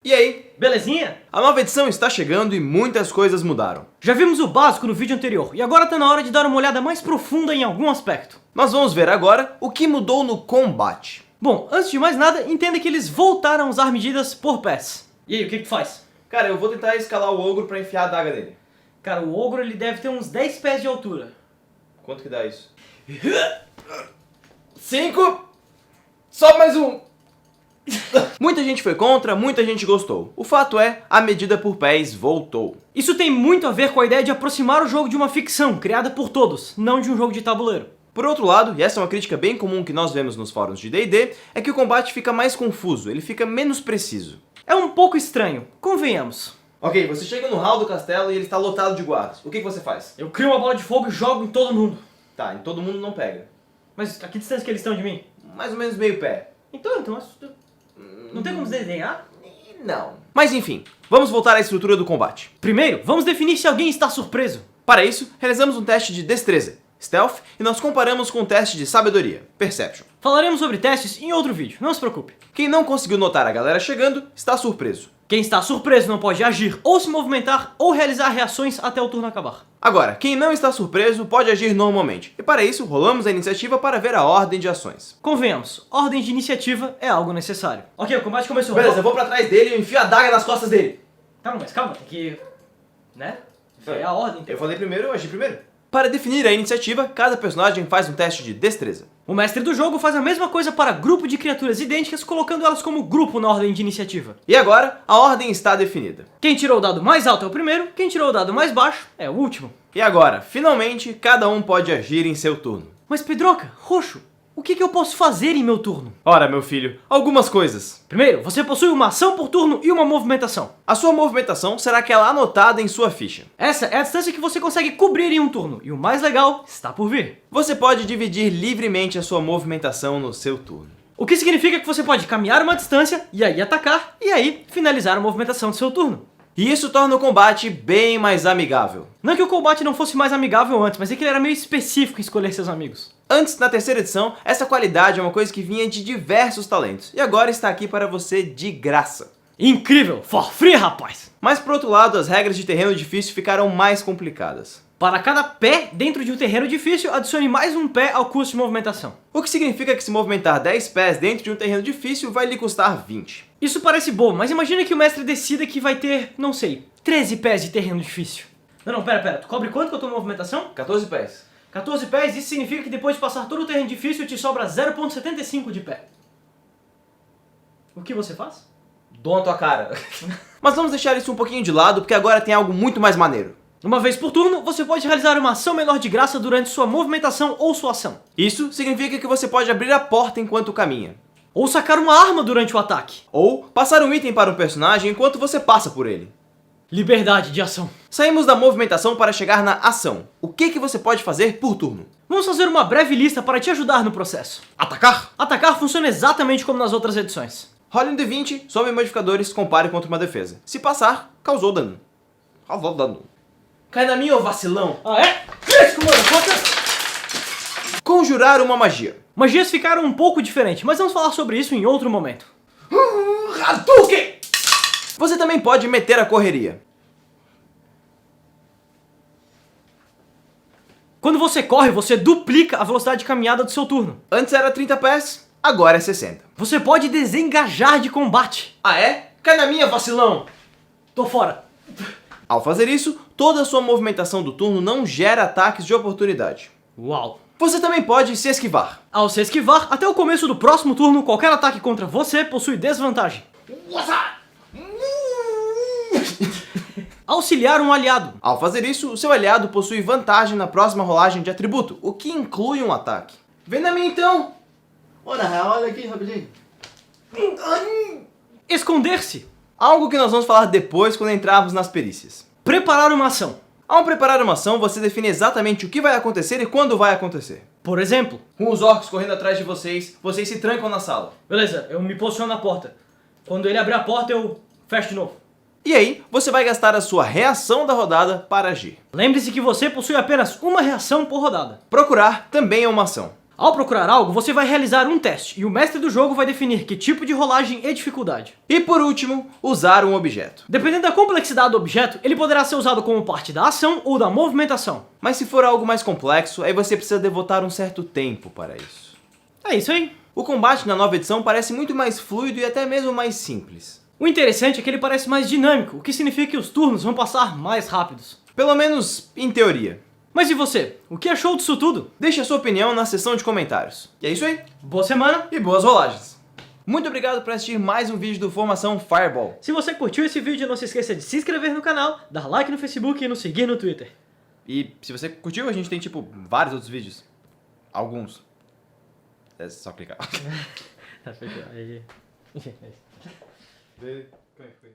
E aí, belezinha? A nova edição está chegando e muitas coisas mudaram. Já vimos o básico no vídeo anterior, e agora tá na hora de dar uma olhada mais profunda em algum aspecto. Nós vamos ver agora o que mudou no combate. Bom, antes de mais nada, entenda que eles voltaram a usar medidas por pass. E aí, o que tu faz? Cara, eu vou tentar escalar o ogro pra enfiar a adaga nele. Cara, o ogro ele deve ter uns 10 pés de altura. Quanto que dá isso? 5! Só mais um! Muita gente foi contra, muita gente gostou. O fato é, a medida por pés voltou. Isso tem muito a ver com a ideia de aproximar o jogo de uma ficção criada por todos, não de um jogo de tabuleiro. Por outro lado, e essa é uma crítica bem comum que nós vemos nos fóruns de D&D, é que o combate fica mais confuso, ele fica menos preciso. É um pouco estranho, convenhamos. Ok, você chega no hall do castelo e ele está lotado de guardas. O que você faz? Eu crio uma bola de fogo e jogo em todo mundo. Tá, em todo mundo não pega. Mas a que distância que eles estão de mim? Mais ou menos meio pé. Então, não tem como desenhar? Não. Mas enfim, vamos voltar à estrutura do combate. Primeiro, vamos definir se alguém está surpreso. Para isso, realizamos um teste de destreza, stealth, e nós comparamos com um teste de sabedoria, perception. Falaremos sobre testes em outro vídeo, não se preocupe. Quem não conseguiu notar a galera chegando, está surpreso. Quem está surpreso não pode agir, ou se movimentar, ou realizar reações até o turno acabar. Agora, quem não está surpreso pode agir normalmente, e para isso rolamos a iniciativa para ver a ordem de ações. Convenhamos, ordem de iniciativa é algo necessário. Ok, o combate começou. Beleza, eu vou pra trás dele e enfio a daga nas costas dele. Tá bom, mas calma, tem que... né? É a ordem. Eu falei primeiro, eu agi primeiro. Para definir a iniciativa, cada personagem faz um teste de destreza. O mestre do jogo faz a mesma coisa para grupo de criaturas idênticas, colocando elas como grupo na ordem de iniciativa. E agora, a ordem está definida. Quem tirou o dado mais alto é o primeiro, quem tirou o dado mais baixo é o último. E agora, finalmente, cada um pode agir em seu turno. Mas Pedroca, Roxo, o que eu posso fazer em meu turno? Ora, meu filho, algumas coisas. Primeiro, você possui uma ação por turno e uma movimentação. A sua movimentação será aquela anotada em sua ficha. Essa é a distância que você consegue cobrir em um turno, e o mais legal está por vir. Você pode dividir livremente a sua movimentação no seu turno. O que significa que você pode caminhar uma distância, e aí atacar, e aí finalizar a movimentação do seu turno. E isso torna o combate bem mais amigável. Não que o combate não fosse mais amigável antes, mas é que ele era meio específico em escolher seus amigos. Antes, na terceira edição, essa qualidade é uma coisa que vinha de diversos talentos, e agora está aqui para você de graça. Incrível! For free, rapaz! Mas por outro lado, as regras de terreno difícil ficaram mais complicadas. Para cada pé dentro de um terreno difícil, adicione mais um pé ao custo de movimentação. O que significa que se movimentar 10 pés dentro de um terreno difícil vai lhe custar 20. Isso parece bobo, mas imagina que o mestre decida que vai ter, não sei, 13 pés de terreno difícil. Não, pera, tu cobre quanto com a tua movimentação? 14 pés. 14 pés, isso significa que depois de passar todo o terreno difícil, te sobra 0,75 de pé. O que você faz? Dou na tua cara. Mas vamos deixar isso um pouquinho de lado, porque agora tem algo muito mais maneiro. Uma vez por turno, você pode realizar uma ação menor de graça durante sua movimentação ou sua ação. Isso significa que você pode abrir a porta enquanto caminha. Ou sacar uma arma durante o ataque. Ou passar um item para um personagem enquanto você passa por ele. Liberdade de ação. Saímos da movimentação para chegar na ação. O que você pode fazer por turno? Vamos fazer uma breve lista para te ajudar no processo. Atacar? Atacar funciona exatamente como nas outras edições. Role um D20, some modificadores, compare contra uma defesa. Se passar, causou dano. Causou dano. Cai na minha, ô vacilão! Ah, é? Isso, mano, Conjurar uma magia. Magias ficaram um pouco diferentes, mas vamos falar sobre isso em outro momento. Hadouken! Você também pode meter a correria. Quando você corre, você duplica a velocidade de caminhada do seu turno. Antes era 30 pés, agora é 60. Você pode desengajar de combate. Ah é? Cai na minha, vacilão! Tô fora. Ao fazer isso, toda a sua movimentação do turno não gera ataques de oportunidade. Uau. Você também pode se esquivar. Ao se esquivar, até o começo do próximo turno, qualquer ataque contra você possui desvantagem. Auxiliar um aliado. Ao fazer isso, o seu aliado possui vantagem na próxima rolagem de atributo, o que inclui um ataque. Vem na minha então! Olha aqui, rapidinho. Esconder-se. Algo que nós vamos falar depois quando entrarmos nas perícias. Preparar uma ação. Ao preparar uma ação, você define exatamente o que vai acontecer e quando vai acontecer. Por exemplo, Com os orcs correndo atrás de vocês, vocês se trancam na sala. beleza, eu me posiciono na porta. Quando ele abrir a porta, eu fecho de novo. E aí, você vai gastar a sua reação da rodada para agir. Lembre-se que você possui apenas uma reação por rodada. Procurar também é uma ação. Ao procurar algo, você vai realizar um teste, e o mestre do jogo vai definir que tipo de rolagem e dificuldade. E por último, usar um objeto. Dependendo da complexidade do objeto, ele poderá ser usado como parte da ação ou da movimentação. Mas se for algo mais complexo, aí você precisa devotar um certo tempo para isso. É isso aí. O combate na nova edição parece muito mais fluido e até mesmo mais simples. O interessante é que ele parece mais dinâmico, o que significa que os turnos vão passar mais rápidos. Pelo menos em teoria. Mas e você? O que achou disso tudo? Deixe a sua opinião na seção de comentários. E é isso aí. Boa semana! E boas rolagens. Muito obrigado por assistir mais um vídeo do Formação Fireball. Se você curtiu esse vídeo, não se esqueça de se inscrever no canal, dar like no Facebook e nos seguir no Twitter. E se você curtiu, a gente tem tipo vários outros vídeos. Alguns. É só clicar. Tá, fechou. Aí... Enfim, é isso. Como é que foi?